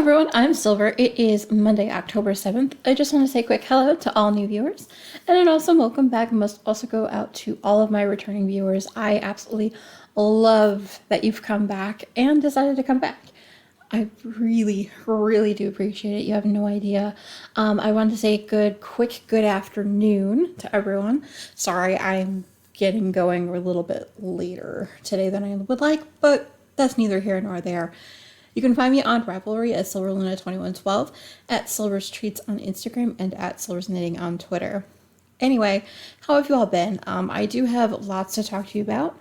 everyone, I'm Silver. It is Monday, October 7th. I just want to say a quick hello to all new viewers, and an awesome welcome back must also go out to all of my returning viewers. I absolutely love that you've come back and decided to come back. I really, really do appreciate it. You have no idea. I wanted to say good afternoon to everyone. Sorry, I'm getting going a little bit later today than I would like, but that's neither here nor there. You can find me on Ravelry at Silverluna2112, at Silver's Treats on Instagram, and at Silver's Knitting on Twitter. Anyway, how have you all been? I do have lots to talk to you about,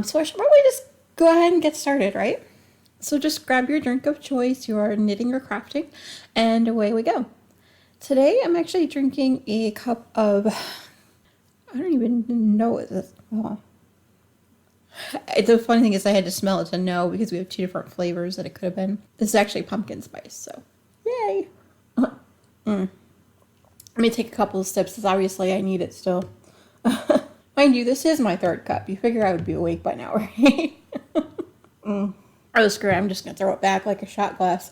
so I should probably just go ahead and get started, right? So just grab your drink of choice, your knitting or crafting, and away we go. Today I'm actually drinking a cup of, I don't even know what this is. Oh. The funny thing is I had to smell it to know because we have two different flavors that it could have been. This is actually pumpkin spice, so yay. Let me take a couple of sips because obviously I need it still. Mind you, this is my third cup. You figure I would be awake by now, right? Oh, screw it. I'm just going to throw it back like a shot glass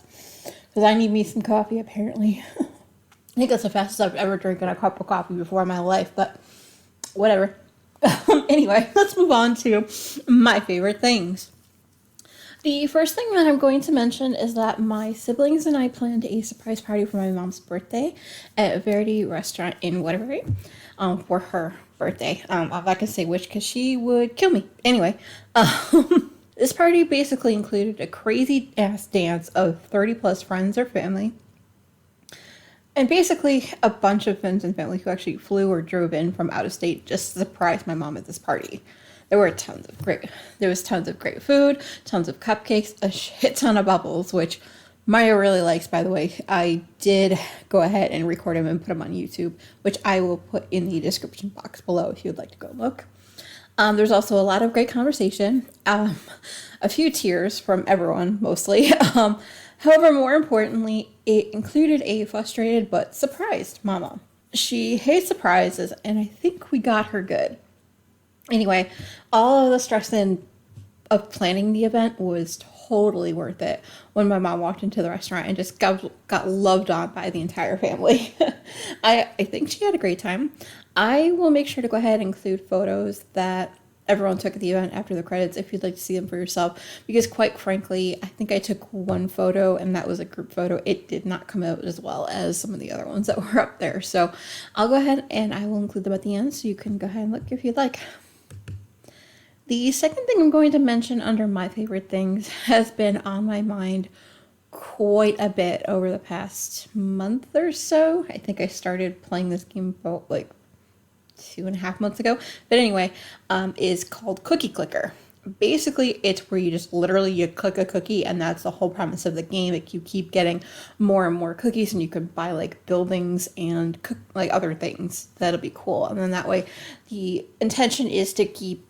because I need me some coffee apparently. I think that's the fastest I've ever drinking a cup of coffee before in my life, but whatever. Anyway, let's move on to my favorite things. The first thing that I'm going to mention is that my siblings and I planned a surprise party for my mom's birthday at a Verdi restaurant in Waterbury for her birthday. I'm not going to say which because she would kill me. Anyway, this party basically included a crazy ass dance of 30 plus friends or family. And basically a bunch of friends and family who actually flew or drove in from out of state just to surprise my mom at this party. There was tons of great food, tons of cupcakes, a shit ton of bubbles, which Maya really likes, by the way. I did go ahead and record them and put them on YouTube, which I will put in the description box below if you'd like to go look. There's also a lot of great conversation, a few tears from everyone, mostly. However, more importantly, it included a frustrated but surprised mama. She hates surprises, and I think we got her good. Anyway, all of the stress of planning the event was totally worth it when my mom walked into the restaurant and just got loved on by the entire family. I think she had a great time. I will make sure to go ahead and include photos that everyone took at the event after the credits if you'd like to see them for yourself, because quite frankly, I think I took one photo and that was a group photo. It did not come out as well as some of the other ones that were up there. So I'll go ahead and I will include them at the end so you can go ahead and look if you'd like. The second thing I'm going to mention under my favorite things has been on my mind quite a bit over the past month or so. I think I started playing this game about like 2.5 months ago. But anyway, is called Cookie Clicker. Basically, it's where you just literally you click a cookie and that's the whole premise of the game. You keep getting more and more cookies and you can buy like buildings and cook like other things. That'll be cool. And then that way the intention is to keep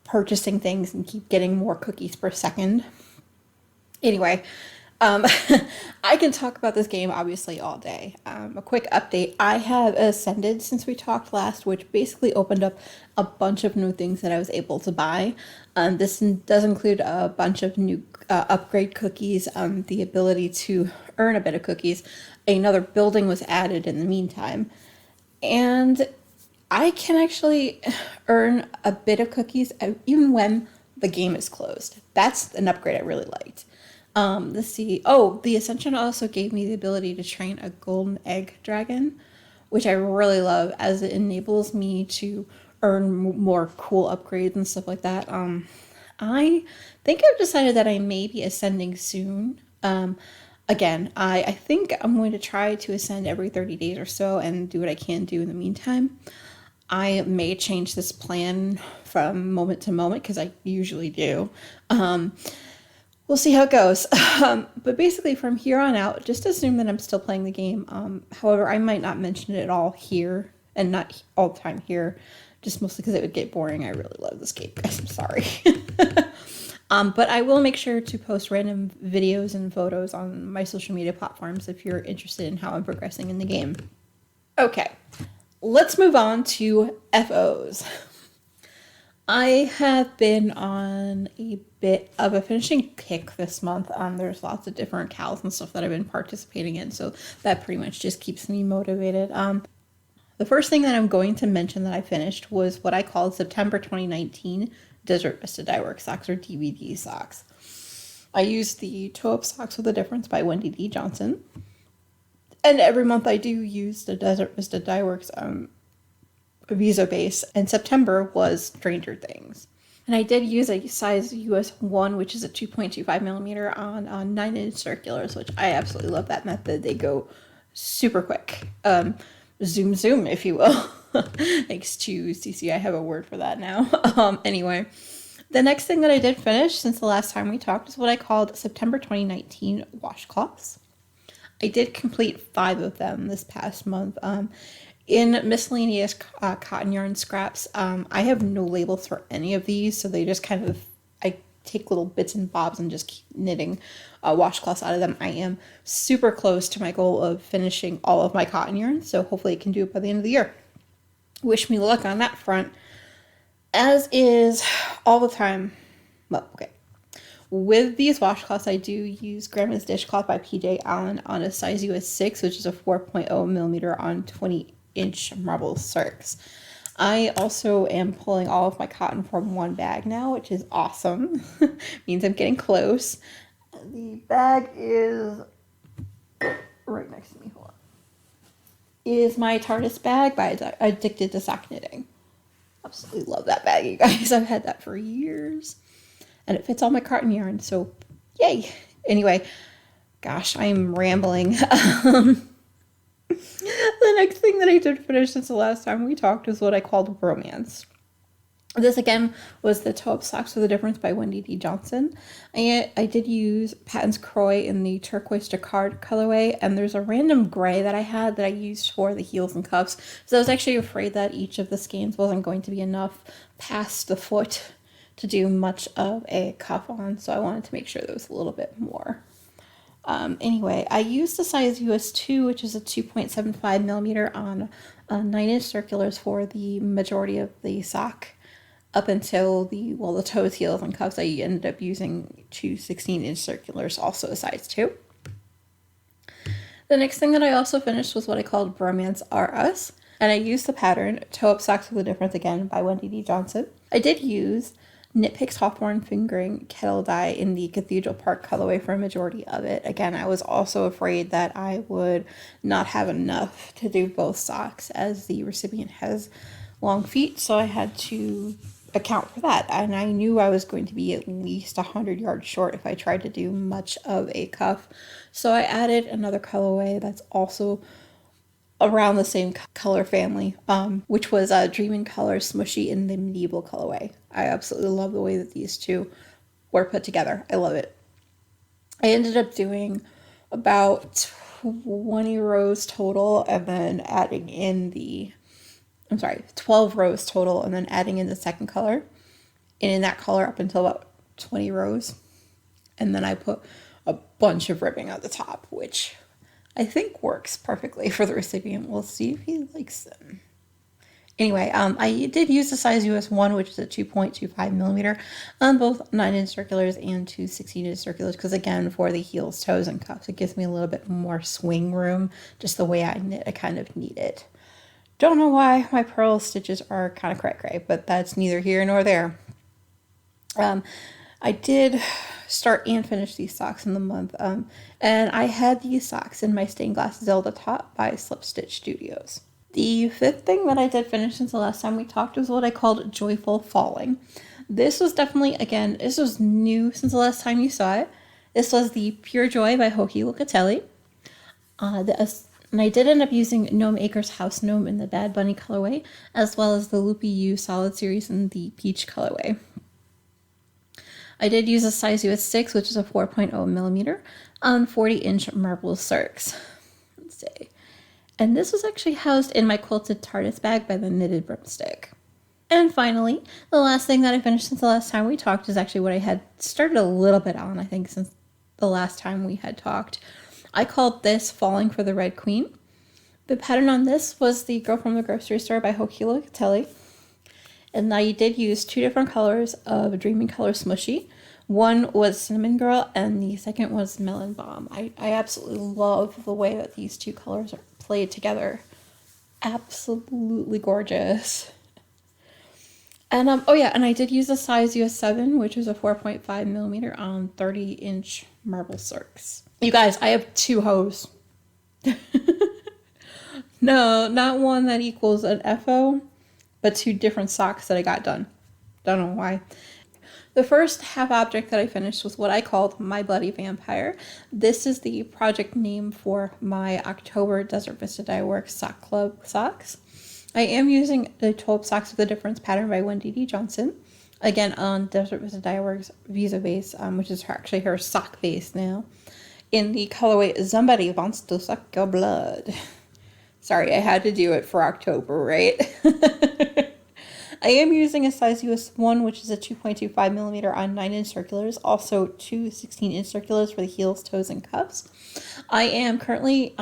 purchasing things and keep getting more cookies per second. Anyway, I can talk about this game obviously all day. A quick update. I have ascended since we talked last, which basically opened up a bunch of new things that I was able to buy. This does include a bunch of new upgrade cookies, the ability to earn a bit of cookies. Another building was added in the meantime. And I can actually earn a bit of cookies even when the game is closed. That's an upgrade I really liked. Let's see. Oh, the Ascension also gave me the ability to train a golden egg dragon, which I really love as it enables me to earn more cool upgrades and stuff like that. I think I've decided that I may be ascending soon. Again, I think I'm going to try to ascend every 30 days or so and do what I can do in the meantime. I may change this plan from moment to moment because I usually do. We'll see how it goes. But basically from here on out, just assume that I'm still playing the game. However, I might not mention it all here and not all the time here, just mostly because it would get boring. I really love this game, guys. I'm sorry. But I will make sure to post random videos and photos on my social media platforms if you're interested in how I'm progressing in the game. Okay, let's move on to FOs. I have been on a bit of a finishing kick this month. There's lots of different cows and stuff that I've been participating in, so that pretty much just keeps me motivated. The first thing that I'm going to mention that I finished was what I called September 2019 Desert Vista Dyeworks socks, or DVD socks. I used the Toe Up Socks with a Difference by Wendy D. Johnson. And every month I do use the Desert Vista Dyeworks Visa base, and September was Stranger Things. And I did use a size US 1, which is a 2.25 millimeter on 9-inch circulars, which I absolutely love that method. They go super quick. Zoom, zoom, if you will. Thanks to CC, I have a word for that now. Anyway, the next thing that I did finish since the last time we talked is what I called September 2019 washcloths. I did complete 5 of them this past month. In miscellaneous cotton yarn scraps, I have no labels for any of these, so they just kind of, I take little bits and bobs and just keep knitting washcloths out of them. I am super close to my goal of finishing all of my cotton yarn, so hopefully I can do it by the end of the year. Wish me luck on that front. As is all the time, well, okay. With these washcloths, I do use Grandma's Dishcloth by PJ Allen on a size US 6, which is a 4.0 millimeter on 20-inch marble circs. I also am pulling all of my cotton from one bag now, which is awesome. Means I'm getting close. The bag is right next to me. Hold on. Is my TARDIS bag by Addicted to Sock Knitting. Absolutely love that bag, you guys. I've had that for years. And it fits all my cotton yarn, so yay. Anyway, gosh, I'm rambling. The next thing that I did finish since the last time we talked is what I called romance. This again was the Toe Up Socks with a Difference by Wendy D. Johnson. I did use Patton's Croy in the turquoise jacquard colorway, and there's a random gray that I had that I used for the heels and cuffs. So I was actually afraid that each of the skeins wasn't going to be enough past the foot to do much of a cuff on, so I wanted to make sure there was a little bit more. Anyway, I used the size US 2, which is a 2.75 millimeter on 9-inch circulars for the majority of the sock. Up until the toes, heels, and cuffs, I ended up using 2 16-inch circulars, also a size 2. The next thing that I also finished was what I called Bromance R Us, and I used the pattern Toe Up Socks with a Difference again by Wendy D. Johnson. I did use Knit Picks Hawthorne Fingering Kettle Dye in the Cathedral Park colorway for a majority of it. Again, I was also afraid that I would not have enough to do both socks, as the recipient has long feet, so I had to account for that. And I knew I was going to be at least 100 yards short if I tried to do much of a cuff. So I added another colorway that's also around the same color family, which was Dream in Color Smushy in the Medieval colorway. I absolutely love the way that these two were put together. I love it. I ended up doing about 20 rows total, and then adding in 12 rows total, and then adding in the second color, and in that color up until about 20 rows. And then I put a bunch of ribbing at the top, which I think works perfectly for the recipient. We'll see if he likes them. Anyway, I did use the size US 1, which is a 2.25 millimeter on both 9-inch circulars and 2 16-inch circulars, because again, for the heels, toes, and cuffs, it gives me a little bit more swing room. Just the way I knit, I kind of need it. Don't know why my purl stitches are kind of cray-cray, but that's neither here nor there. I did start and finish these socks in the month, and I had these socks in my stained glass Zelda top by Slip Stitch Studios. The fifth thing that I did finish since the last time we talked was what I called Joyful Falling. This was definitely, again, this was new since the last time you saw it. This was the Pure Joy by Hoki Locatelli. And I did end up using Gnome Acres House Gnome in the Bad Bunny colorway, as well as the Loopy U Solid Series in the Peach colorway. I did use a size US 6, which is a 4.0 millimeter on 40-inch marble circs. Let's see. And this was actually housed in my quilted TARDIS bag by the Knitted Broomstick. And finally, the last thing that I finished since the last time we talked is actually what I had started a little bit on, I think, since the last time we had talked. I called this Falling for the Red Queen. The pattern on this was the Girl from the Grocery Store by Hoki Locatelli. And I did use two different colors of Dreaming Color Smushy. One was Cinnamon Girl and the second was Melon Bomb. I absolutely love the way that these two colors are played together. Absolutely gorgeous. And oh yeah, and I did use a size US 7, which is a 4.5 millimeter on 30-inch marble circs. You guys, I have two hose. No, not one that equals an FO, but two different socks that I got done. Don't know why. The first half object that I finished was what I called My Bloody Vampire. This is the project name for my October Desert Vista Dye Works Sock Club socks. I am using the 12 Socks of the Difference pattern by Wendy D. Johnson. Again, on Desert Vista Dye Works Visa base, which is actually her sock base now. In the colorway Somebody Wants to Suck Your Blood. Sorry, I had to do it for October, right? I am using a size US 1, which is a 2.25 millimeter on 9-inch circulars. Also, two 16-inch circulars for the heels, toes, and cuffs. I am currently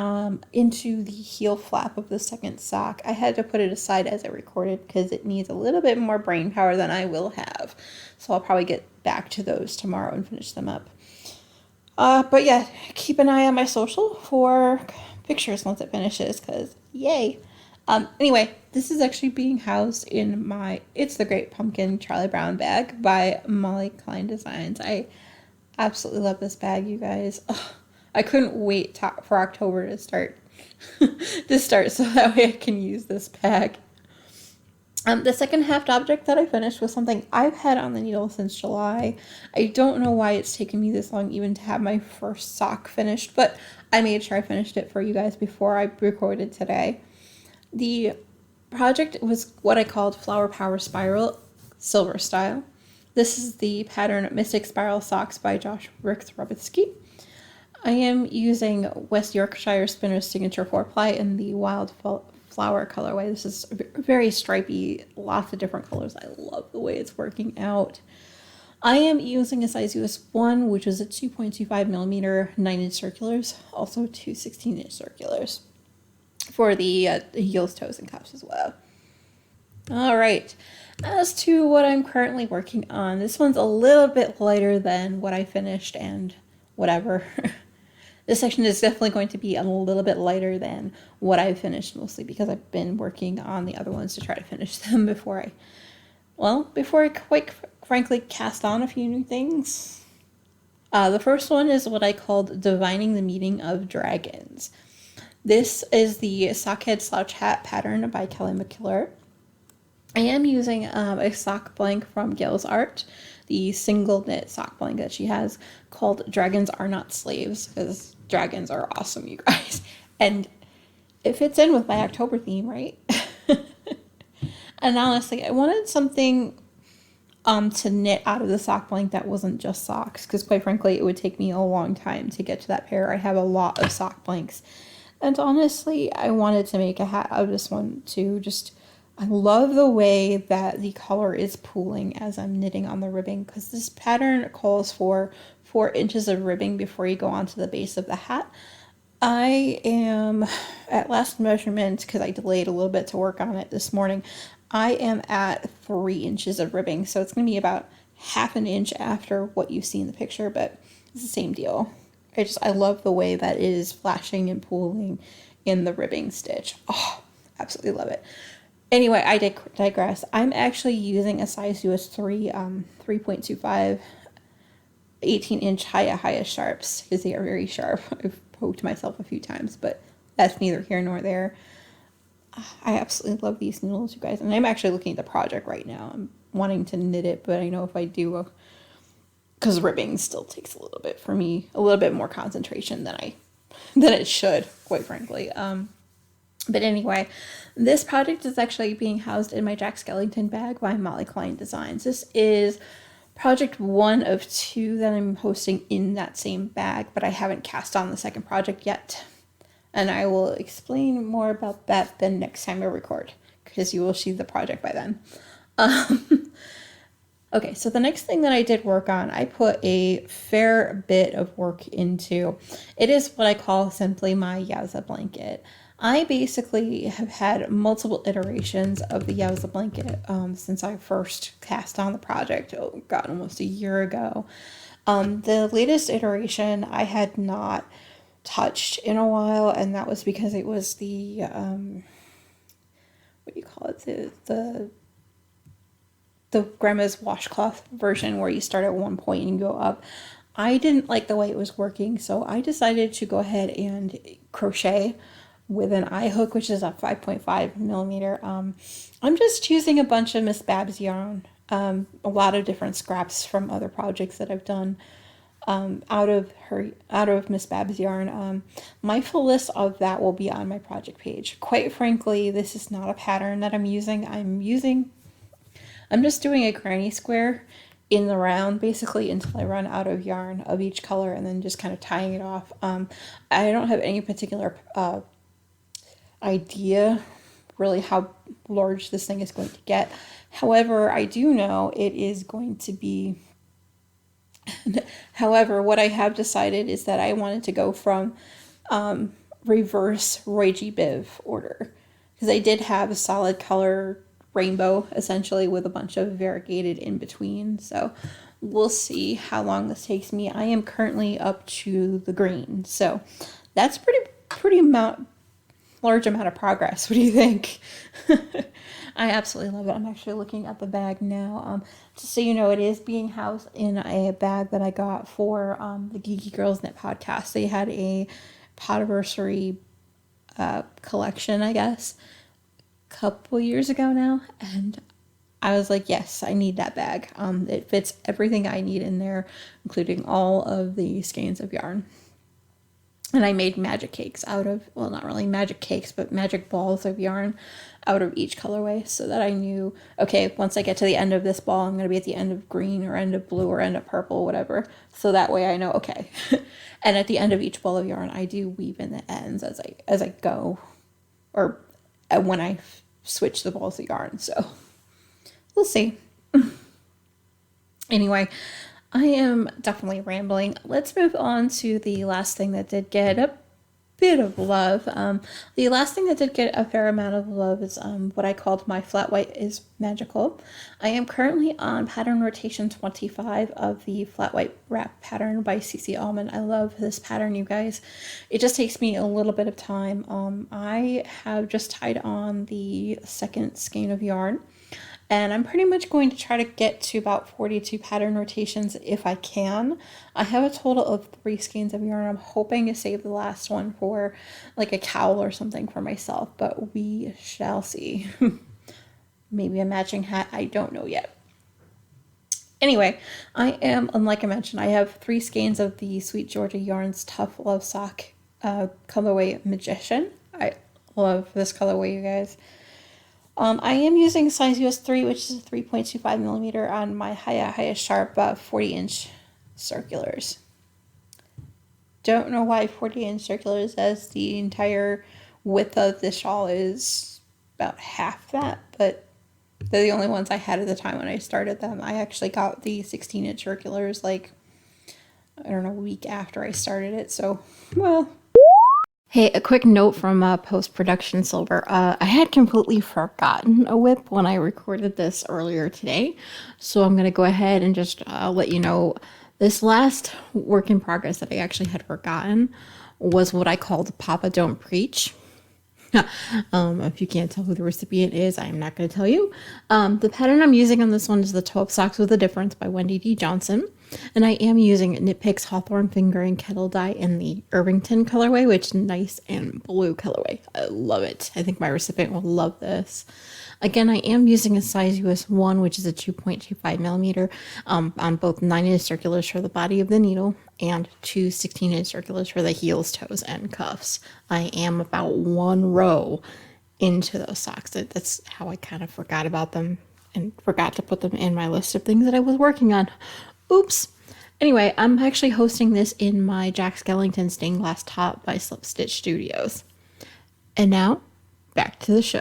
into the heel flap of the second sock. I had to put it aside as I recorded because it needs a little bit more brain power than I will have. So I'll probably get back to those tomorrow and finish them up. But yeah, keep an eye on my social for pictures once it finishes, because yay. Anyway, this is actually being housed in my It's the Great Pumpkin Charlie Brown bag by Molly Klein Designs. I absolutely love this bag, you guys. Ugh, I couldn't wait for October to start so that way I can use this bag. The second half object that I finished was something I've had on the needle since July. I don't know why it's taken me this long even to have my first sock finished, but I made sure I finished it for you guys before I recorded today. The project was what I called Flower Power Spiral Silver Style. This is the pattern Mystic Spiral Socks by Josh Ricks Robitsky. I am using West Yorkshire Spinner's Signature 4-ply in the Wild Flower colorway. This is very stripy, lots of different colors. I love the way it's working out. I am using a size US 1, which is a 2.25 millimeter 9-inch circulars, also two 16-inch circulars for the heels, toes, and cuffs as well. All right, as to what I'm currently working on, this one's a little bit lighter than what I finished and whatever. This section is definitely going to be a little bit lighter than what I finished, mostly because I've been working on the other ones to try to finish them before I quite frankly cast on a few new things. The first one is what I called Divining the Meaning of Dragons. This is the Sockhead Slouch Hat pattern by Kelly McKillor. I am using a sock blank from Gail's Art, the single knit sock blank that she has called Dragons Are Not Slaves, because dragons are awesome, you guys. And it fits in with my October theme, right? And honestly, I wanted something to knit out of the sock blank that wasn't just socks, because quite frankly, it would take me a long time to get to that pair. I have a lot of sock blanks. And honestly, I wanted to make a hat out of this one too. I love the way that the color is pooling as I'm knitting on the ribbing, because this pattern calls for 4 inches of ribbing before you go onto the base of the hat. I am at last measurement, because I delayed a little bit to work on it this morning, I am at 3 inches of ribbing, so it's going to be about half an inch after what you see in the picture, but it's the same deal. I love the way that it is flashing and pooling in the ribbing stitch. Oh, absolutely love it. Anyway, I digress. I'm actually using a size US 3, 3.25, 18-inch Hiya sharps, because they are very sharp. I've poked myself a few times, but that's neither here nor there. I absolutely love these needles, you guys. And I'm actually looking at the project right now. I'm wanting to knit it, but I know if I do, because ribbing still takes a little bit for me, a little bit more concentration than it should, quite frankly. But anyway, this project is actually being housed in my Jack Skellington bag by Molly Klein Designs. This is project 1 of 2 that I'm hosting in that same bag, but I haven't cast on the second project yet. And I will explain more about that the next time I record, because you will see the project by then. Okay, so the next thing that I did work on, I put a fair bit of work into. It is what I call simply my Yaza blanket. I basically have had multiple iterations of the Yowza blanket since I first cast on the project, oh god, almost a year ago. The latest iteration I had not touched in a while, and that was because it was the what do you call it, the grandma's washcloth version where you start at one point and go up. I didn't like the way it was working, so I decided to go ahead and crochet with an eye hook, which is a 5.5 millimeter. I'm just using a bunch of Miss Babs yarn, a lot of different scraps from other projects that I've done out of Miss Babs yarn. My full list of that will be on my project page. Quite frankly, this is not a pattern that I'm using. I'm just doing a granny square in the round basically until I run out of yarn of each color, and then just kind of tying it off. I don't have any particular idea really how large this thing is going to get. However, I do know it is going to be. However, what I have decided is that I wanted to go from reverse Roy G. Biv order, because I did have a solid color rainbow essentially with a bunch of variegated in between. So we'll see how long this takes me. I am currently up to the green, so that's pretty large amount of progress. What do you think? I absolutely love it. I'm actually looking at the bag now. Just so you know, it is being housed in a bag that I got for the Geeky Girls Knit podcast. They had a Podiversary collection, I guess, couple years ago now, and I was like, yes, I need that bag. It fits everything I need in there, including all of the skeins of yarn. And I made magic cakes out of, well, not really magic cakes, but magic balls of yarn out of each colorway, so that I knew, okay, once I get to the end of this ball, I'm going to be at the end of green or end of blue or end of purple, whatever. So that way I know, okay. And at the end of each ball of yarn, I do weave in the ends as I go, or when I switch the balls of yarn. So we'll see. Anyway, I am definitely rambling. Let's move on to the last thing that did get a bit of love. The last thing that did get a fair amount of love is what I called My Flat White is Magical. I am currently on pattern rotation 25 of the Flat White Wrap pattern by CC Almond. I love this pattern, you guys. It just takes me a little bit of time. I have just tied on the second skein of yarn, and I'm pretty much going to try to get to about 42 pattern rotations if I can. I have a total of 3 skeins of yarn. I'm hoping to save the last one for like a cowl or something for myself, but we shall see. Maybe a matching hat, I don't know yet. Anyway, like I mentioned, I have 3 skeins of the Sweet Georgia Yarns Tough Love Sock colorway Magician. I love this colorway, you guys. I am using size US 3, which is a 3.25 millimeter on my Hiya Sharp 40-inch circulars. Don't know why 40-inch circulars, as the entire width of the shawl is about half that, but they're the only ones I had at the time when I started them. I actually got the 16-inch circulars like, I don't know, a week after I started it, so, well. Hey, a quick note from post-production Silver. I had completely forgotten a whip when I recorded this earlier today, so I'm going to go ahead and just let you know this last work in progress that I actually had forgotten was what I called Papa Don't Preach. If you can't tell who the recipient is, I am not going to tell you. The pattern I'm using on this one is the Toe Up Socks with a Difference by Wendy D. Johnson. And I am using Knit Picks Hawthorne Fingering Kettle Dye in the Irvington colorway, which is nice and blue colorway. I love it. I think my recipient will love this. Again, I am using a size US 1, which is a 2.25 millimeter on both 9-inch circulars for the body of the needle and 2 16-inch circulars for the heels, toes, and cuffs. I am about 1 row into those socks. That's how I kind of forgot about them and forgot to put them in my list of things that I was working on. Oops. Anyway, I'm actually hosting this in my Jack Skellington stained glass top by Slip Stitch Studios. And now, back to the show.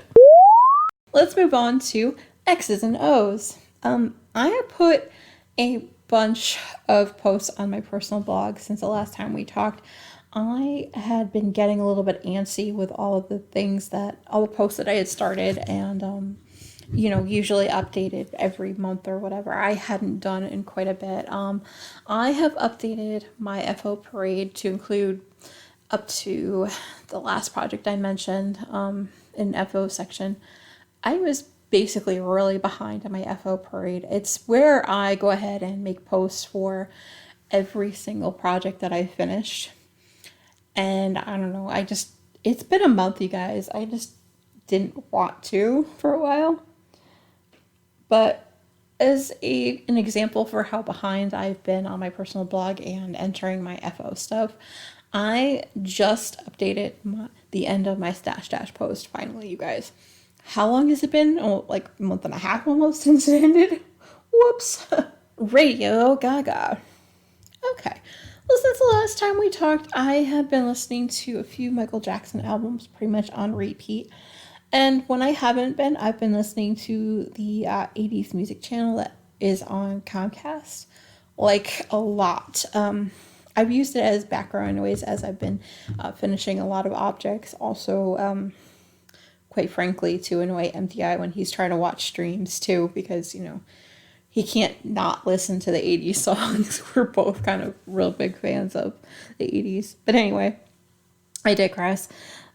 Let's move on to X's and O's. I have put a bunch of posts on my personal blog since the last time we talked I had been getting a little bit antsy with all the posts that I had started, and usually updated every month or whatever. I hadn't done it in quite a bit. I have updated my FO parade to include up to the last project I mentioned in FO section. I was basically really behind on my FO parade. It's where I go ahead and make posts for every single project that I finished. And I don't know, it's been a month, you guys. I just didn't want to for a while. But as an example for how behind I've been on my personal blog and entering my FO stuff, I just updated the end of my stash dash post finally, you guys. How long has it been? Oh, like a month and a half almost since it ended. Whoops. Radio Gaga. Okay. Well, since the last time we talked, I have been listening to a few Michael Jackson albums pretty much on repeat. And when I haven't been, I've been listening to the 80s music channel that is on Comcast, like a lot. I've used it as background noise as I've been finishing a lot of objects. Also, quite frankly, to annoy MTI when he's trying to watch streams too, because, he can't not listen to the 80s songs. We're both kind of real big fans of the 80s. But anyway, I digress.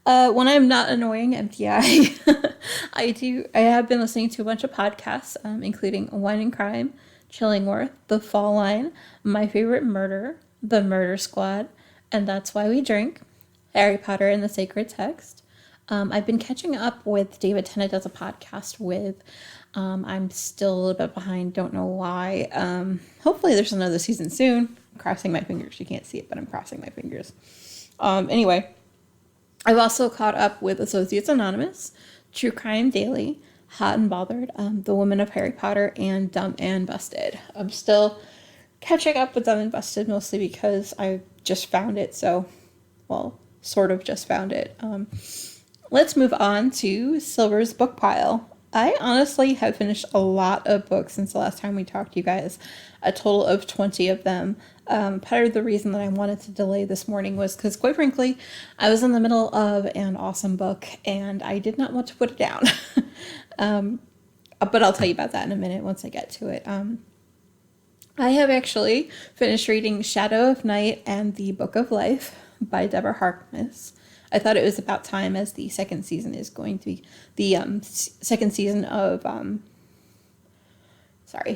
When I'm not annoying MTI, I have been listening to a bunch of podcasts, including Wine and Crime, Chillingworth, The Fall Line, My Favorite Murder, The Murder Squad, and That's Why We Drink, Harry Potter and the Sacred Text. I've been catching up with David Tennant does a podcast with. I'm still a little bit behind, don't know why. Hopefully there's another season soon. I'm crossing my fingers. You can't see it, but I'm crossing my fingers. Anyway, I've also caught up with Associates Anonymous, True Crime Daily, Hot and Bothered, The Woman of Harry Potter, and Dumb and Busted. I'm still catching up with Dumb and Busted, mostly because I just found it, sort of just found it. Let's move on to Silver's book pile. I honestly have finished a lot of books since the last time we talked to you guys, a total of 20 of them. Part of the reason that I wanted to delay this morning was because, quite frankly, I was in the middle of an awesome book and I did not want to put it down. But I'll tell you about that in a minute once I get to it. I have actually finished reading Shadow of Night and the Book of Life by Deborah Harkness. I thought it was about time, as the second season is going to be the second season of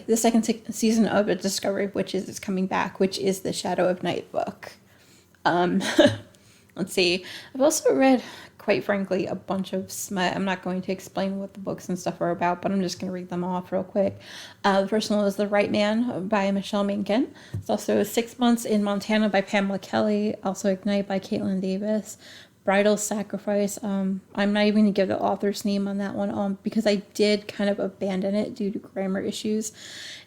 the second season of A Discovery, which is coming back, which is the Shadow of Night book. Let's see. I've also read, quite frankly, a bunch of smut. I'm not going to explain what the books and stuff are about, but I'm just going to read them off real quick. The first one was The Right Man by Michelle Mencken. It's also 6 Months in Montana by Pamela Kelly. Also Ignite by Caitlin Davis. Bridal Sacrifice. I'm not even going to give the author's name on that one because I did kind of abandon it due to grammar issues.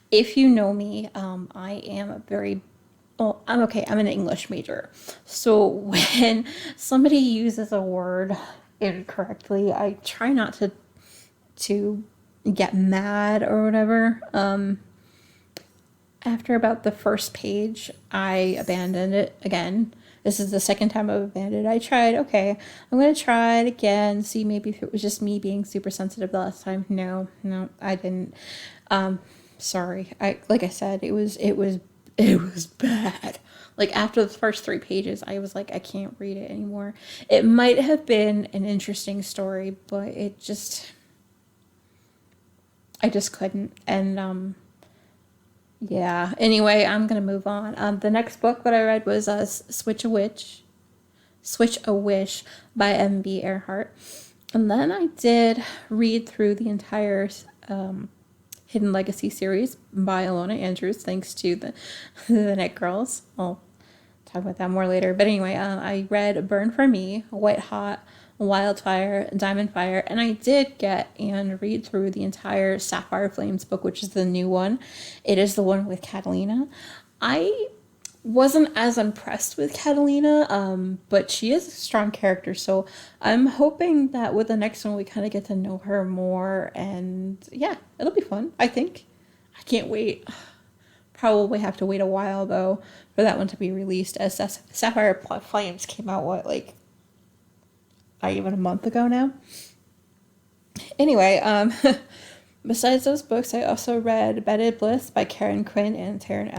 If you know me, I am I'm an English major. So when somebody uses a word incorrectly, I try not to get mad or whatever. After about the first page, I abandoned it again. This is the second time I've abandoned it. I tried, okay, I'm going to try it again, see maybe if it was just me being super sensitive the last time. No, I didn't. Sorry. Like I said, it was bad. Like after the first 3 pages, I was like, I can't read it anymore. It might have been an interesting story, but I just couldn't. And, yeah. Anyway, I'm going to move on. The next book that I read was Switch a Wish by M.B. Earhart. And then I did read through the entire Hidden Legacy series by Alona Andrews, thanks to the Knit Girls. I'll talk about that more later. But anyway, I read Burn for Me, White Hot, Wildfire, Diamond Fire, and I did get and read through the entire Sapphire Flames book, which is the new one. It is the one with Catalina. I wasn't as impressed with Catalina, but she is a strong character, so I'm hoping that with the next one we kind of get to know her more, and yeah, it'll be fun, I think. I can't wait. probably have to wait a while, though, for that one to be released, as Sapphire Flames came out, not even a month ago now? Anyway, besides those books, I also read Bedded Bliss by Karen Quinn and Taryn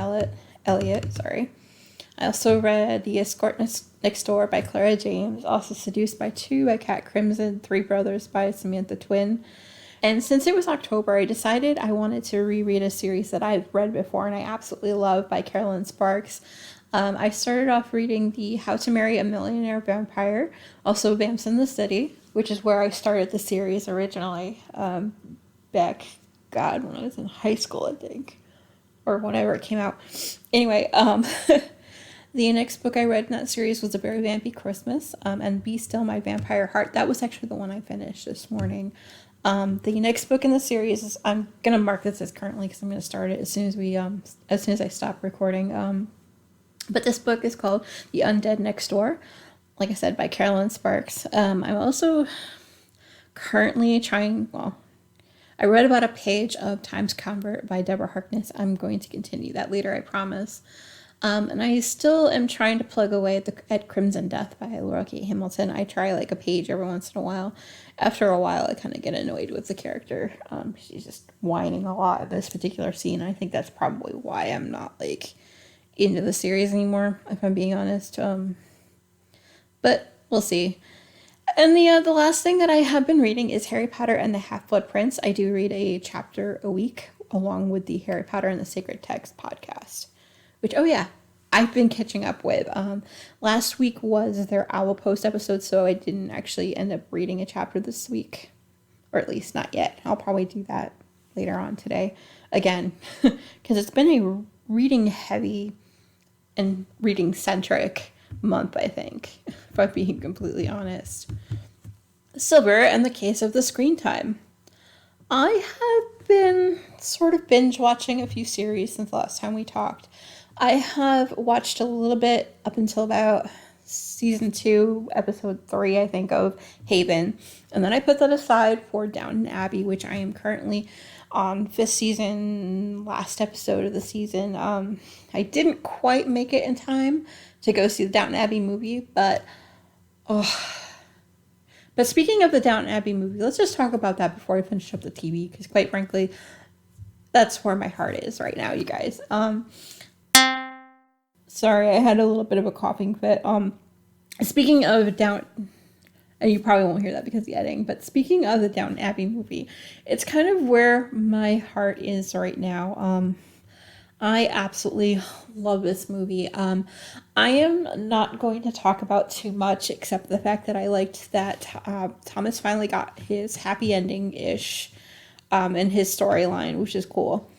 Elliott. Sorry. I also read The Escort Next Door by Clara James, also Seduced by Two by Kat Crimson, Three Brothers by Samantha Twin. And since it was October, I decided I wanted to reread a series that I've read before and I absolutely love by Carolyn Sparks. I started off reading the How to Marry a Millionaire Vampire, also Vamps in the City, which is where I started the series originally, back, when I was in high school, I think, or whenever it came out. Anyway, the next book I read in that series was A Very Vampy Christmas, and Be Still My Vampire Heart. That was actually the one I finished this morning. The next book in the series is, I'm gonna mark this as currently because I'm gonna start it as soon as I stop recording. But this book is called The Undead Next Door, like I said, by Carolyn Sparks. I'm also currently I read about a page of Times Convert by Deborah Harkness. I'm going to continue that later, I promise. And I still am trying to plug away at Crimson Death by Laura K. Hamilton. I try a page every once in a while. After a while, I kind of get annoyed with the character. She's just whining a lot at this particular scene. I think that's probably why I'm not into the series anymore, if I'm being honest. But we'll see. And the last thing that I have been reading is Harry Potter and the Half-Blood Prince. I do read a chapter a week along with the Harry Potter and the Sacred Text podcast, which, oh yeah, I've been catching up with. Last week was their Owl Post episode, so I didn't actually end up reading a chapter this week, or at least not yet. I'll probably do that later on today again, because it's been a reading heavy and reading centric month, I think, if I'm being completely honest. Silver and the Case of the Screen Time. I have been sort of binge watching a few series since the last time we talked. I have watched a little bit up until about season 2, episode 3, I think, of Haven. And then I put that aside for Downton Abbey, which I am currently on 5th season, last episode of the season. I didn't quite make it in time to go see the Downton Abbey movie, but speaking of the Downton Abbey movie, let's just talk about that before I finish up the TV, because quite frankly, that's where my heart is right now, you guys. Sorry, I had a little bit of a coughing fit. Speaking of and you probably won't hear that because of the editing, but speaking of the Downton Abbey movie, it's kind of where my heart is right now. I absolutely love this movie. I am not going to talk about too much except the fact that I liked that Thomas finally got his happy ending-ish in his storyline, which is cool.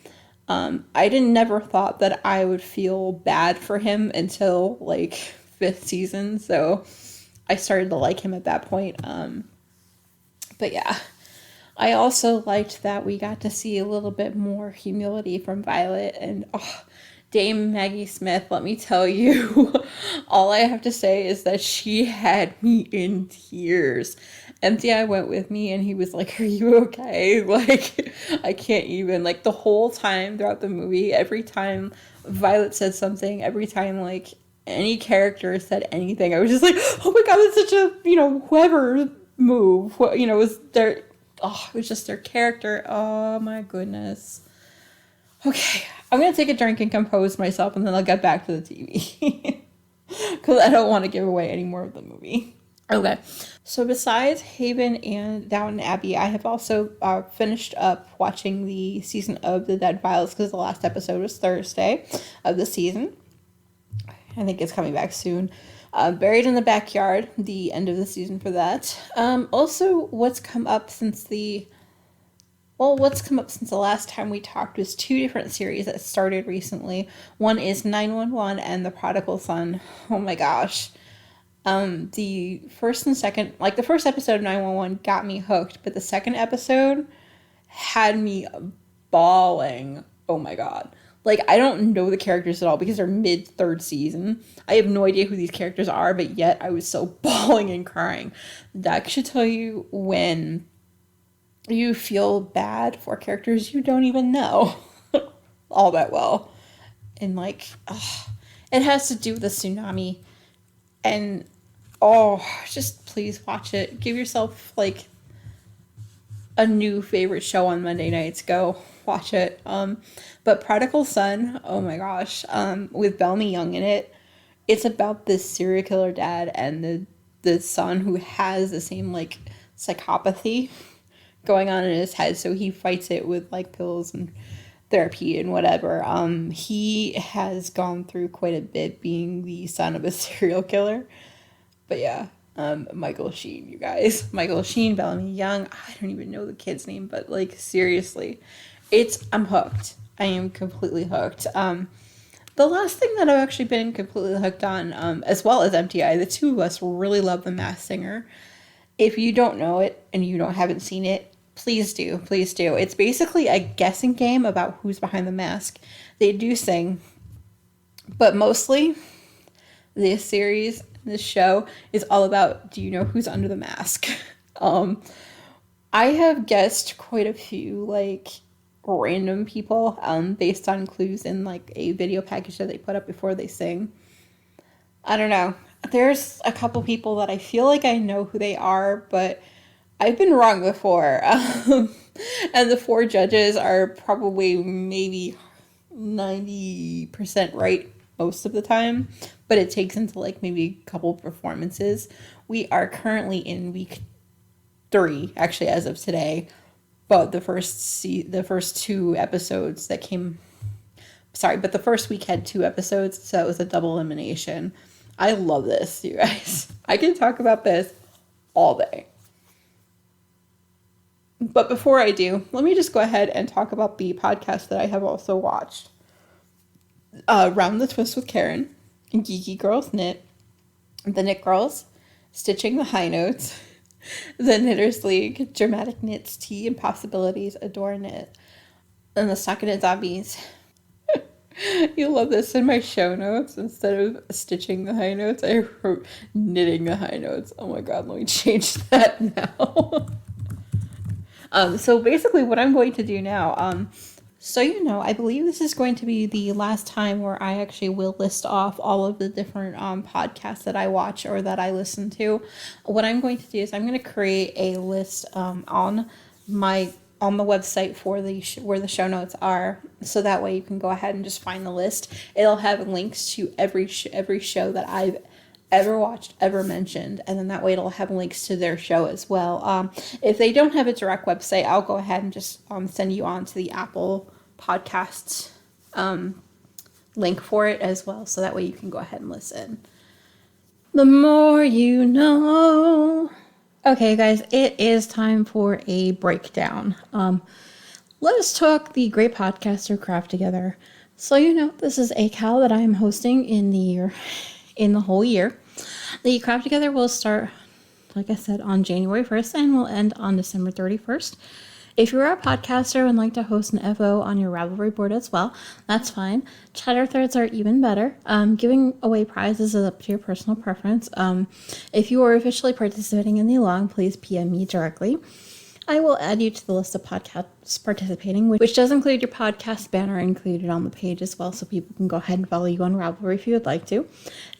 I never thought that I would feel bad for him until 5th season, so I started to like him at that point. But yeah, I also liked that we got to see a little bit more humility from Violet, and Dame Maggie Smith, let me tell you, all I have to say is that she had me in tears. MTI went with me and he was like, "Are you okay?" I can't even, the whole time throughout the movie, every time Violet said something, every time any character said anything, I was just like, oh my god, it's such a, whoever move, it was their, it was just their character. Oh my goodness. Okay, I'm gonna take a drink and compose myself, and then I'll get back to the TV. Because I don't want to give away any more of the movie. Okay, so besides Haven and Downton Abbey, I have also finished up watching the season of The Dead Files, because the last episode was Thursday of the season. I think it's coming back soon. Buried in the Backyard, the end of the season for that. Also, what's come up since the last time we talked was 2 different series that started recently. One is 911 and The Prodigal Son. Oh my gosh. The first and second, the first episode of 911 got me hooked, but the second episode had me bawling. Oh my god. I don't know the characters at all because they're mid-3rd season. I have no idea who these characters are, but yet I was so bawling and crying. That should tell you when you feel bad for characters you don't even know all that well. and like, it has to do with the tsunami. And just please watch it. Give yourself like a new favorite show on Monday nights. Go watch it. But Prodigal Son, oh my gosh, with Bellamy Young in it, it's about this serial killer dad and the son who has the same like psychopathy going on in his head, so he fights it with like pills and therapy and whatever. He has gone through quite a bit being the son of a serial killer. But yeah, Michael Sheen, you guys. Michael Sheen, Bellamy Young. I don't even know the kid's name, but like seriously, I'm hooked. I am completely hooked. The last thing that I've actually been completely hooked on, as well as MTI, the two of us really love The Masked Singer. If you don't know it and you haven't seen it, please do. Please do. It's basically a guessing game about who's behind the mask. They do sing, but mostly this series, this show, is all about, do you know who's under the mask? I have guessed quite a few, like, random people based on clues in like a video package that they put up before they sing. I don't know. There's a couple people that I feel like I know who they are, but I've been wrong before. And the four judges are probably maybe 90% right most of the time, but it takes into like maybe a couple performances. We are currently in week 3, actually, as of today. But the first 2 episodes that came, but the first week had 2 episodes, so it was a double elimination. I love this, you guys. I can talk about this all day. But before I do, let me just go ahead and talk about the podcast that I have also watched. Round the Twist with Karen, Geeky Girls Knit, The Knit Girls, Stitching the High Notes, The Knitters League, Dramatic Knits, Tea and Possibilities, Adore Knit, and the Stockinette Zombies. You'll love this. In my show notes, instead of stitching the high notes, I wrote knitting the high notes. Oh my god, let me change that now. So basically what I'm going to do now, so I believe this is going to be the last time where I actually will list off all of the different podcasts that I watch or that I listen to. What I'm going to do is I'm going to create a list on the website for where the show notes are, so that way you can go ahead and just find the list. It'll have links to every show that I've ever watched, ever mentioned, and then that way it'll have links to their show as well. If they don't have a direct website, I'll go ahead and just send you on to the Apple Podcasts link for it as well, so that way you can go ahead and listen. The more you know. Okay, guys, it is time for a breakdown. Let us talk the great podcaster craft together. So this is a cal that I am hosting in the whole year. The craft together will start, like I said, on January 1st and will end on December 31st. If you're a podcaster and would like to host an FO on your Ravelry board as well, that's fine. Chatter threads are even better. Giving away prizes is up to your personal preference. If you are officially participating in the along, please PM me directly. I will add you to the list of podcasts participating, which does include your podcast banner included on the page as well, so people can go ahead and follow you on Ravelry if you would like to.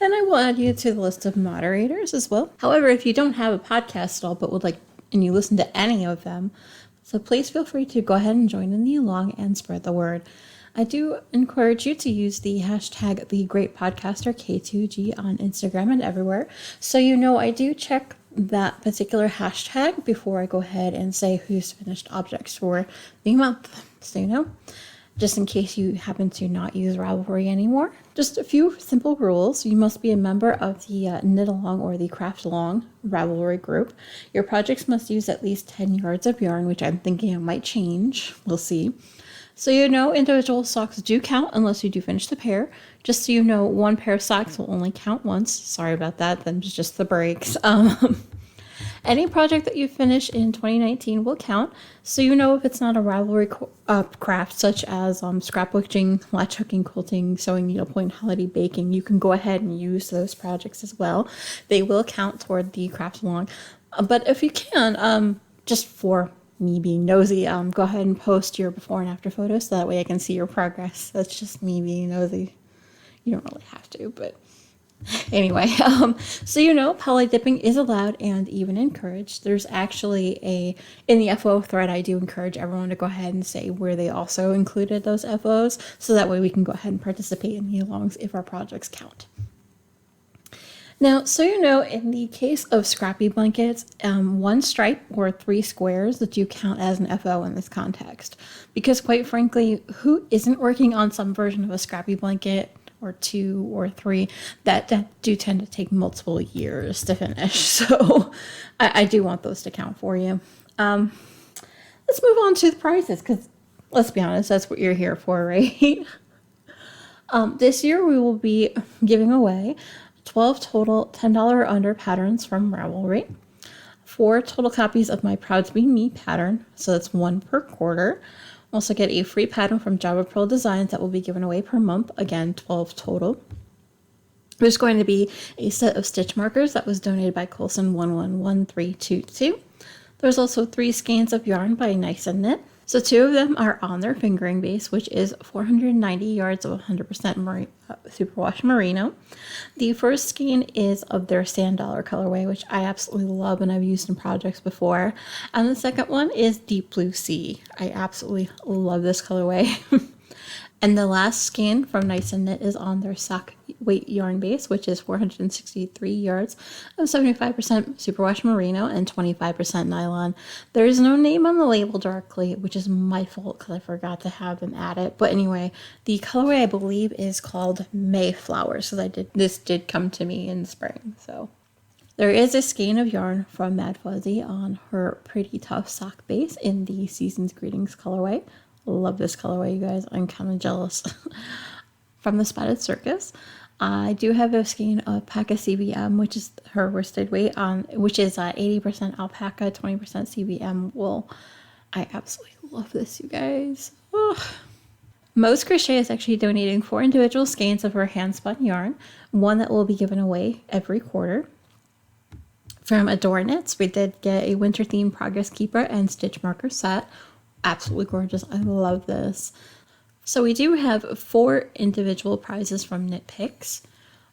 And I will add you to the list of moderators as well. However, if you don't have a podcast at all, but would like, and you listen to any of them, so please feel free to go ahead and join in the along and spread the word. I do encourage you to use the hashtag #TheGreatPodcaster K2G on Instagram and everywhere. So I do check that particular hashtag before I go ahead and say who's finished objects for the month. So just in case you happen to not use Ravelry anymore. Just a few simple rules. You must be a member of the Knit Along or the Craft Along Ravelry group. Your projects must use at least 10 yards of yarn, which I'm thinking I might change. We'll see. So individual socks do count unless you do finish the pair. Just so you know, one pair of socks will only count once. Sorry about that, then just the breaks. Any project that you finish in 2019 will count. So if it's not a Ravelry craft, such as scrapbooking, latch hooking, quilting, sewing, needlepoint, holiday baking, you can go ahead and use those projects as well. They will count toward the craft along. But if you can, just for me being nosy, go ahead and post your before and after photos so that way I can see your progress. That's just me being nosy. You don't really have to, but anyway, so poly dipping is allowed and even encouraged. There's actually in the FO thread, I do encourage everyone to go ahead and say where they also included those FOs, so that way we can go ahead and participate in the alongs if our projects count. Now, so in the case of scrappy blankets, 1 stripe or 3 squares that do count as an FO in this context. Because quite frankly, who isn't working on some version of a scrappy blanket or 2 or 3 that do tend to take multiple years to finish? So I do want those to count for you. Let's move on to the prizes, because let's be honest, that's what you're here for, right? This year we will be giving away 12 total $10 or under patterns from Ravelry, 4 total copies of my Proud to Be Me pattern, so that's 1 per quarter. Also get a free pattern from Java Pro Designs that will be given away per month, again 12 total. There's going to be a set of stitch markers that was donated by Colson 111322. There's also 3 skeins of yarn by Nice and Knit. So 2 of them are on their fingering base, which is 490 yards of 100% superwash merino. The first skein is of their sand dollar colorway, which I absolutely love and I've used in projects before. And the second one is deep blue sea. I absolutely love this colorway. And the last skein from Nice and Knit is on their sock weight yarn base, which is 463 yards of 75% superwash merino and 25% nylon. There is no name on the label directly, which is my fault because I forgot to have them add it. But anyway, the colorway I believe is called Mayflower, so this did come to me in spring. So there is a skein of yarn from Mad Fuzzy on her pretty tough sock base in the Season's Greetings colorway. Love this colorway, you guys. I'm kind of jealous. From the Spotted Circus, I do have a skein of Paca CBM, which is her worsted weight on, which is 80% alpaca, 20% CBM wool. I absolutely love this, you guys. Oh. Most Crochet is actually donating 4 individual skeins of her hand-spun yarn, 1 that will be given away every quarter. From Adore Knits, we did get a winter theme progress keeper and stitch marker set. Absolutely gorgeous. I love this. So we do have 4 individual prizes from Knit Picks.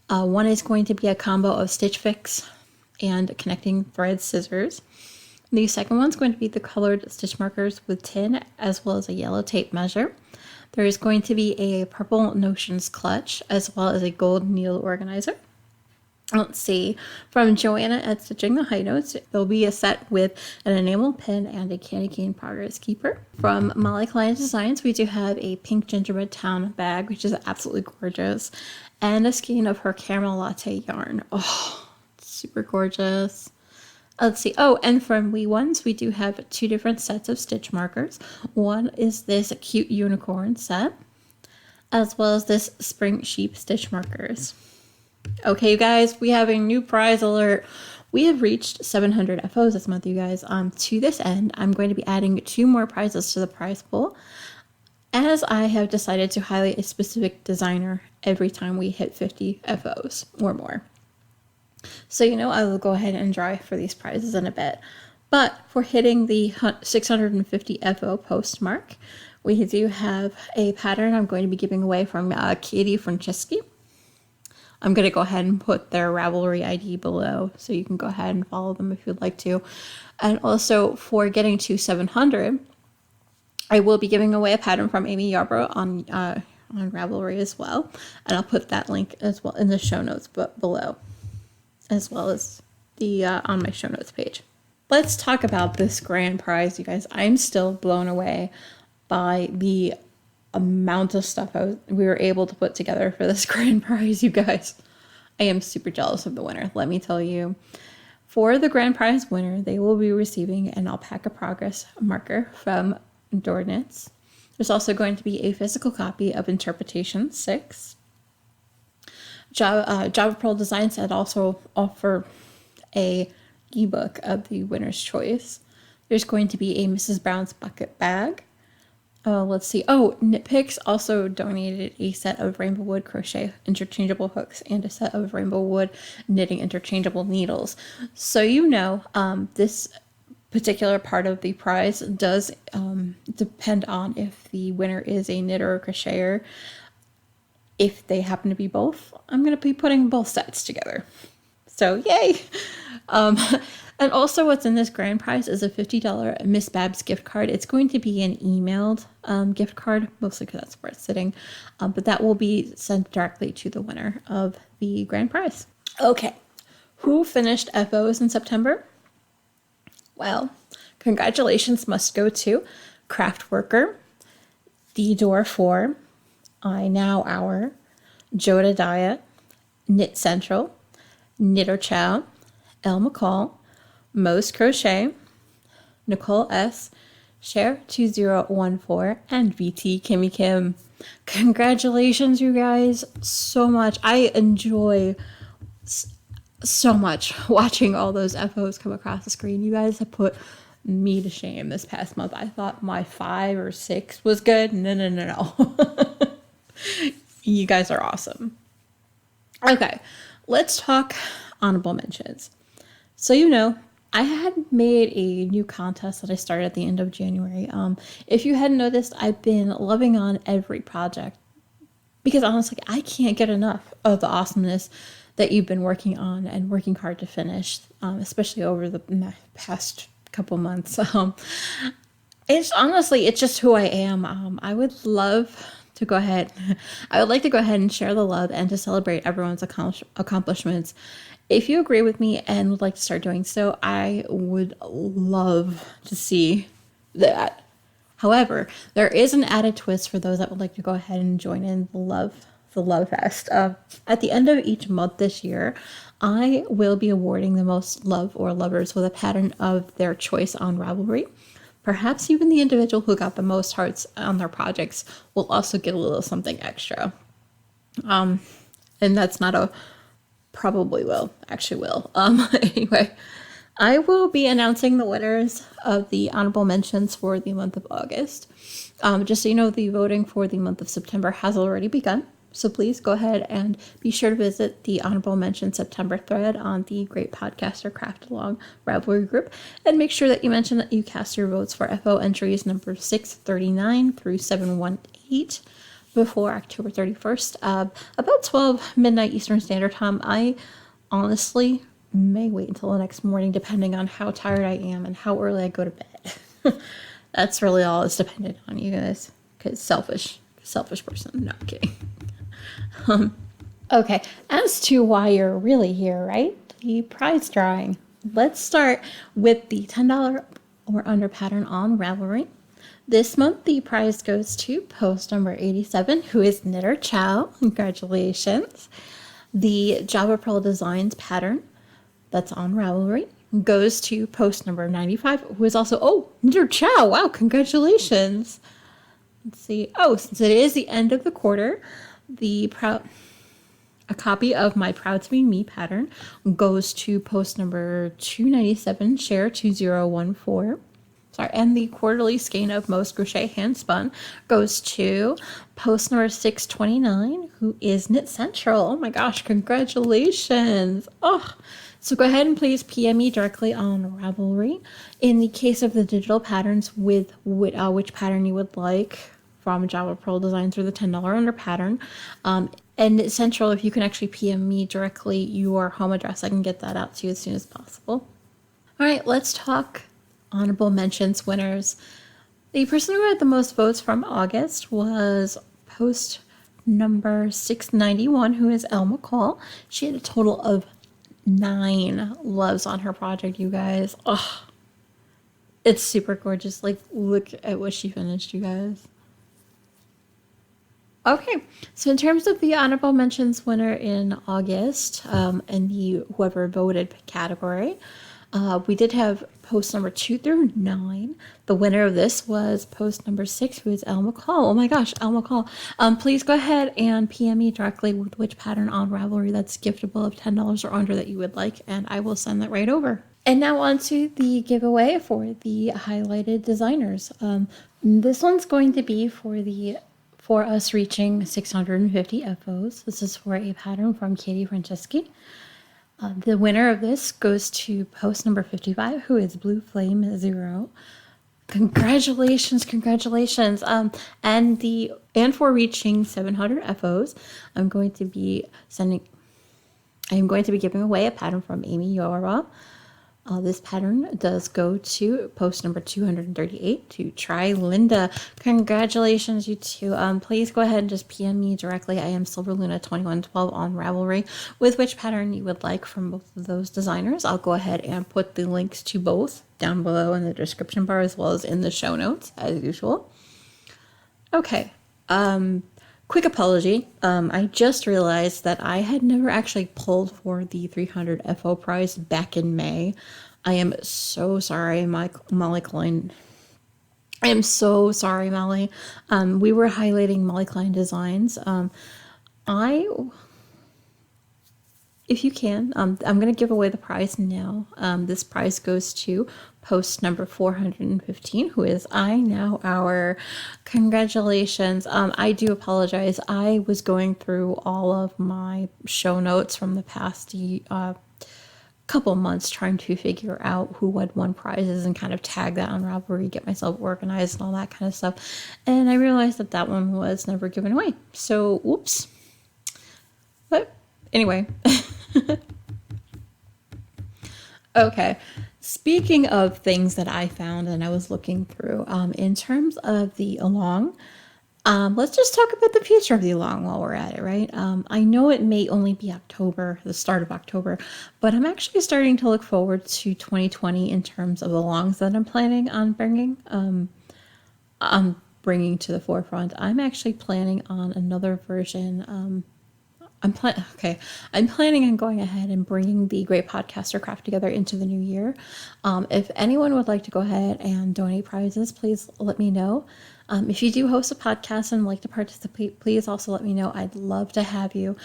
1 is going to be a combo of Stitch Fix and connecting thread scissors. The second one's going to be the colored stitch markers with tin, as well as a yellow tape measure. There is going to be a purple Notions clutch, as well as a gold needle organizer. Let's see, from Joanna at Stitching the High Notes, there'll be a set with an enamel pin and a candy cane progress keeper. From Molly Klein Designs, we do have a pink gingerbread town bag, which is absolutely gorgeous, and a skein of her caramel latte yarn. Oh, super gorgeous. Let's see. Oh, and from Wee Ones, we do have 2 different sets of stitch markers. One is this cute unicorn set, as well as this spring sheep stitch markers. Okay, you guys, we have a new prize alert. We have reached 700 FOs this month, you guys. To this end, I'm going to be adding 2 more prizes to the prize pool, as I have decided to highlight a specific designer every time we hit 50 FOs or more. So, I will go ahead and draw for these prizes in a bit. But for hitting the 650 FO post mark, we do have a pattern I'm going to be giving away from Katie Franceschi. I'm going to go ahead and put their Ravelry ID below, so you can go ahead and follow them if you'd like to. And also, for getting to 700, I will be giving away a pattern from Amy Yarbrough on Ravelry as well. And I'll put that link as well in the show notes below, as well as the on my show notes page. Let's talk about this grand prize, you guys. I'm still blown away by the amount of stuff we were able to put together for this grand prize, you guys. I am super jealous of the winner, let me tell you. For the grand prize winner, they will be receiving an alpaca progress marker from Adore Knits. There's also going to be a physical copy of Interpretation 6. Java Pro Designs had also offer a ebook of the winner's choice. There's going to be a Mrs. Brown's bucket bag. Let's see. Oh, Knit Picks also donated a set of Rainbow Wood crochet interchangeable hooks and a set of Rainbow Wood knitting interchangeable needles. So this particular part of the prize does depend on if the winner is a knitter or crocheter. If they happen to be both, I'm going to be putting both sets together. So yay! And also what's in this grand prize is a $50 Miss Babs gift card. It's going to be an emailed gift card, mostly because that's where it's sitting. But that will be sent directly to the winner of the grand prize. Okay, who finished FOs in September? Well, congratulations must go to Craft Worker, The Door 4, I Now Hour, Joda Diet, Knit Central, Knitter Chow, Elle McCall, Mo's Crochet, Nicole S., Share 2014, and VT Kimmy Kim. Congratulations, you guys, so much. I enjoy so much watching all those FOs come across the screen. You guys have put me to shame this past month. I thought my 5 or 6 was good. No. You guys are awesome. Okay, let's talk honorable mentions. So I had made a new contest that I started at the end of January. If you hadn't noticed, I've been loving on every project because honestly, I can't get enough of the awesomeness that you've been working on and working hard to finish, especially over the past couple months. It's just who I am. I would like to go ahead and share the love and to celebrate everyone's accomplishments. If you agree with me and would like to start doing so, I would love to see that. However, there is an added twist for those that would like to go ahead and join in the love fest. At the end of each month this year, I will be awarding the most love or lovers with a pattern of their choice on Ravelry. Perhaps even the individual who got the most hearts on their projects will also get a little something extra. And that's not a probably will, actually will. Anyway, I will be announcing the winners of the honorable mentions for the month of August. Just so you know, the voting for the month of September has already begun. So please go ahead and be sure to visit the honorable mention September thread on the Great Podcaster Craft Along Ravelry group, and make sure that you mention that you cast your votes for FO entries number 639 through 718 before October 31st, about 12 midnight Eastern Standard Time. I honestly may wait until the next morning, depending on how tired I am and how early I go to bed. That's really all it's dependent on, you guys. Because selfish person. No, I'm kidding. Okay, as to why you're really here, right? The prize drawing. Let's start with the $10 or under pattern on Ravelry. This month, the prize goes to post number 87, who is Knitter Chow. Congratulations. The Java Pearl Designs pattern that's on Ravelry goes to post number 95, who is also, Knitter Chow. Wow, congratulations. Let's see. Since it is the end of the quarter, a copy of my Proud to Be Me pattern goes to post number 297, Share 2014. And the quarterly skein of Most Crochet Handspun goes to post number 629, who is Knit Central. Oh my gosh, congratulations. So go ahead and please PM me directly on Ravelry. In the case of the digital patterns, with which pattern you would like from Java Pearl Designs or the $10 under pattern. And Knit Central, if you can actually PM me directly your home address, I can get that out to you as soon as possible. All right, let's talk honorable mentions winners. The person who had the most votes from August was post number 691, who is Elle McCall. She had a total of 9 loves on her project, you guys. It's super gorgeous. Like, look at what she finished, you guys. Okay, so in terms of the honorable mentions winner in August, and the whoever voted category, we did have post number 2 through 9. The winner of this was post number 6, who is Elle McCall. Oh my gosh, Elle McCall. Please go ahead and PM me directly with which pattern on Ravelry that's giftable of $10 or under that you would like, and I will send that right over. And now on to the giveaway for the highlighted designers. This one's going to be for us reaching 650 FOs. This is for a pattern from Katie Franceschi. The winner of this goes to post number 55, who is Blue Flame Zero. Congratulations, congratulations. And for reaching 700 FOs, I'm going to be giving away a pattern from Amy Yora. This pattern does go to post number 238 to Try Linda. Congratulations, you two. Please go ahead and just PM me directly. I am Silverluna2112 on Ravelry with which pattern you would like from both of those designers. I'll go ahead and put the links to both down below in the description bar as well as in the show notes as usual. Okay. Quick apology. I just realized that I had never actually pulled for the 300 FO prize back in May. I am so sorry, Molly Klein. I am so sorry, Molly. We were highlighting Molly Klein designs. If you can, I'm going to give away the prize now. This prize goes to post number 415, who is I Now Our. Congratulations. I do apologize. I was going through all of my show notes from the past couple months trying to figure out who had won prizes and kind of tag that on Ravelry, get myself organized and all that kind of stuff. And I realized that one was never given away. So, oops. But anyway. Okay, speaking of things that I found and I was looking through, in terms of the along, let's just talk about the future of the along while we're at it, right? I know it may only be October, the start of October, but I'm actually starting to look forward to 2020 in terms of the alongs that I'm planning on bringing to the forefront. I'm actually planning on another version. I'm planning on going ahead and bringing the Great Podcaster Craft Together into the new year. If anyone would like to go ahead and donate prizes, please let me know. If you do host a podcast and like to participate, please also let me know. I'd love to have you.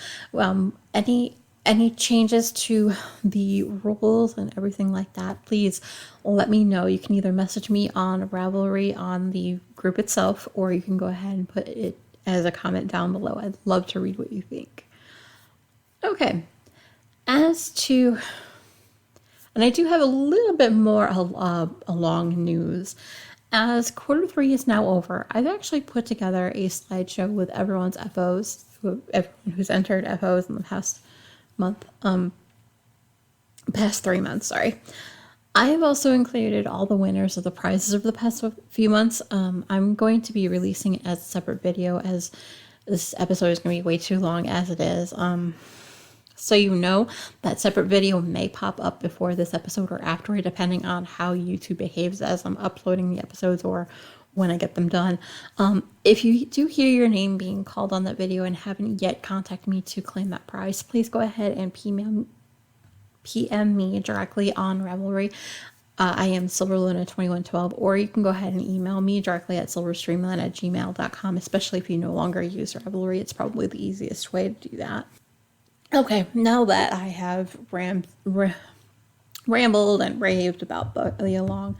Any changes to the rules and everything like that, please let me know. You can either message me on Ravelry on the group itself, or you can go ahead and put it as a comment down below. I'd love to read what you think. Okay, and I do have a little bit more along news. As quarter 3 is now over, I've actually put together a slideshow with everyone's FOs, everyone who's entered FOs in the past past 3 months, sorry. I have also included all the winners of the prizes of the past few months. I'm going to be releasing it as a separate video, as this episode is going to be way too long as it is. So you know, that separate video may pop up before this episode or after it, depending on how YouTube behaves as I'm uploading the episodes or when I get them done. If you do hear your name being called on that video and haven't yet contacted me to claim that prize, please go ahead and PM me directly on Ravelry. I am Silverluna2112, or you can go ahead and email me directly at silverstreamland@gmail.com, especially if you no longer use Ravelry. It's probably the easiest way to do that. Okay, now that I have rambled and raved about the along,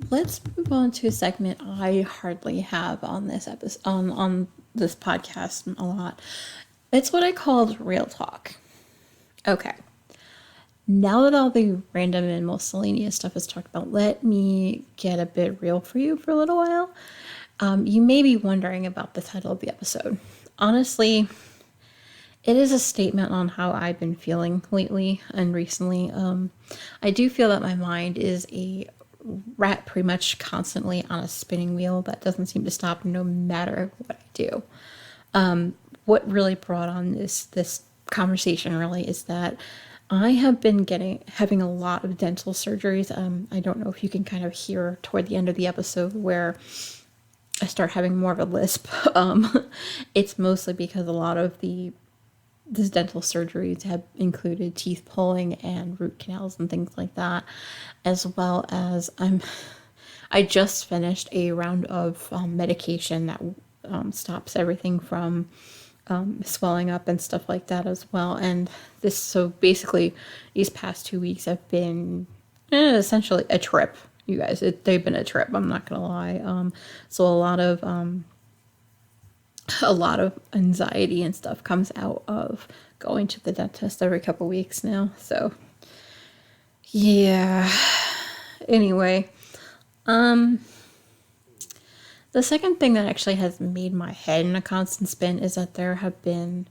let's move on to a segment I hardly have on this episode, on this podcast a lot. It's what I called Real Talk. Okay. Now that all the random and miscellaneous stuff is talked about, let me get a bit real for you for a little while. You may be wondering about the title of the episode. Honestly, it is a statement on how I've been feeling lately and recently. I do feel that my mind is a rat pretty much constantly on a spinning wheel that doesn't seem to stop no matter what I do. What really brought on this conversation really is that I have been having a lot of dental surgeries. I don't know if you can kind of hear toward the end of the episode where I start having more of a lisp. It's mostly because a lot of these dental surgeries have included teeth pulling and root canals and things like that, as well as I just finished a round of medication that stops everything from swelling up and stuff like that as well. And so basically these past 2 weeks have been essentially a trip, you guys. They've been a trip, I'm not gonna lie. So a lot of anxiety and stuff comes out of going to the dentist every couple weeks now. So yeah. Anyway, the second thing that actually has made my head in a constant spin is that there have been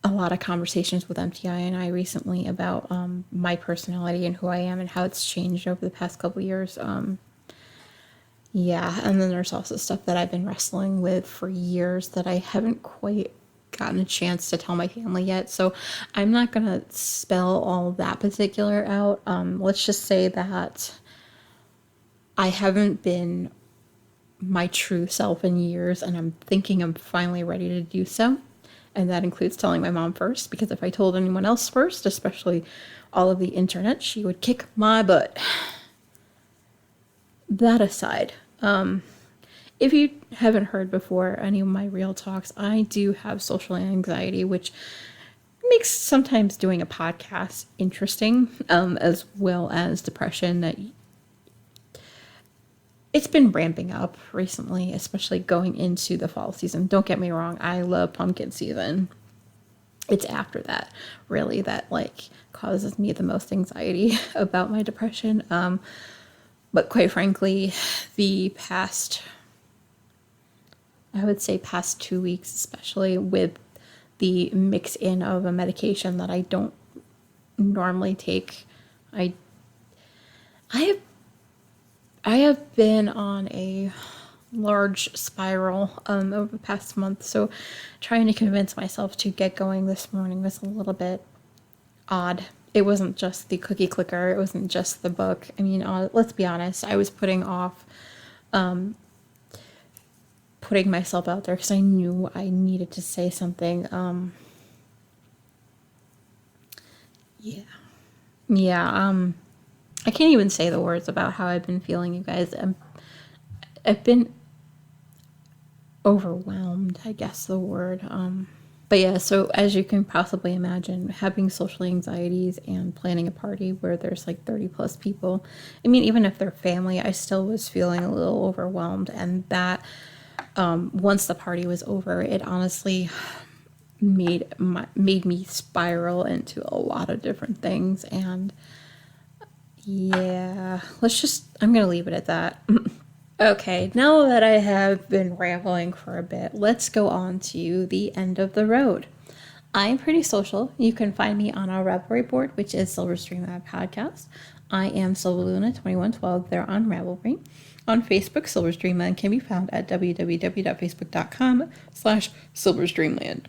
a lot of conversations with MTI and I recently about my personality and who I am and how it's changed over the past couple years. Yeah, and then there's also stuff that I've been wrestling with for years that I haven't quite gotten a chance to tell my family yet. So I'm not going to spell all that particular out. Let's just say that I haven't been my true self in years, and I'm thinking I'm finally ready to do so. And that includes telling my mom first, because if I told anyone else first, especially all of the internet, she would kick my butt. That aside, if you haven't heard before any of my real talks, I do have social anxiety, which makes sometimes doing a podcast interesting, as well as depression. That it's been ramping up recently, especially going into the fall season. Don't get me wrong, I love pumpkin season. It's after that, really, that like causes me the most anxiety about my depression. But quite frankly, the past, I would say past 2 weeks, especially with the mix in of a medication that I don't normally take, I have been on a large spiral over the past month, so trying to convince myself to get going this morning was a little bit odd. It wasn't just the cookie clicker, it wasn't just the book. I mean, let's be honest, I was putting off putting myself out there because I knew I needed to say something. I can't even say the words about how I've been feeling, you guys. I've been overwhelmed, I guess the word. But yeah, so as you can possibly imagine, having social anxieties and planning a party where there's like 30 plus people, I mean, even if they're family, I still was feeling a little overwhelmed. And that, once the party was over, it honestly made me spiral into a lot of different things. And yeah, I'm going to leave it at that. Okay, now that I have been rambling for a bit, let's go on to the end of the road. I'm pretty social. You can find me on our Ravelry board, which is Dreamland Podcast. I am Silverluna2112 there on Ravelry. On Facebook, Dreamland can be found at www.facebook.com/SilversDreamland.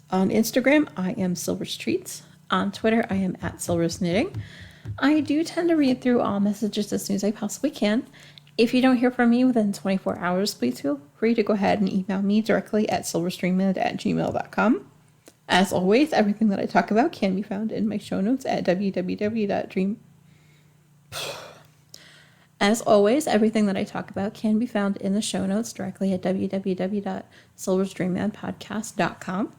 On Instagram, I am SilversTreats. On Twitter, I am at SilversKnitting. I do tend to read through all messages as soon as I possibly can. If you don't hear from me within 24 hours, please feel free to go ahead and email me directly at silverstreamland@gmail.com. As always, everything that I talk about can be found in my show notes at As always, everything that I talk about can be found in the show notes directly at www.silverstreamlandpodcast.com.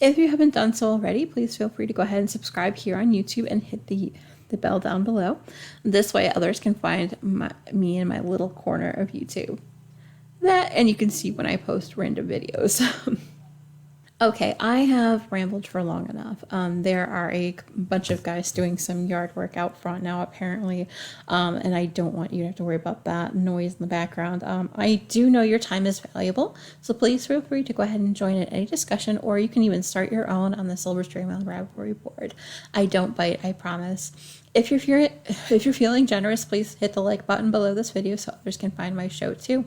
If you haven't done so already, please feel free to go ahead and subscribe here on YouTube and hit the bell down below. This way others can find me in my little corner of YouTube. That, and you can see when I post random videos. Okay, I have rambled for long enough. There are a bunch of guys doing some yard work out front now, apparently, and I don't want you to have to worry about that noise in the background. I do know your time is valuable, so please feel free to go ahead and join in any discussion, or you can even start your own on the Dreamland Ravelry board. I don't bite, I promise. If you're feeling generous, please hit the like button below this video so others can find my show too.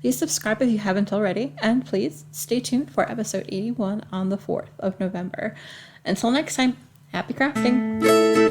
Please subscribe if you haven't already, and please stay tuned for episode 81 on the 4th of November. Until next time, happy crafting!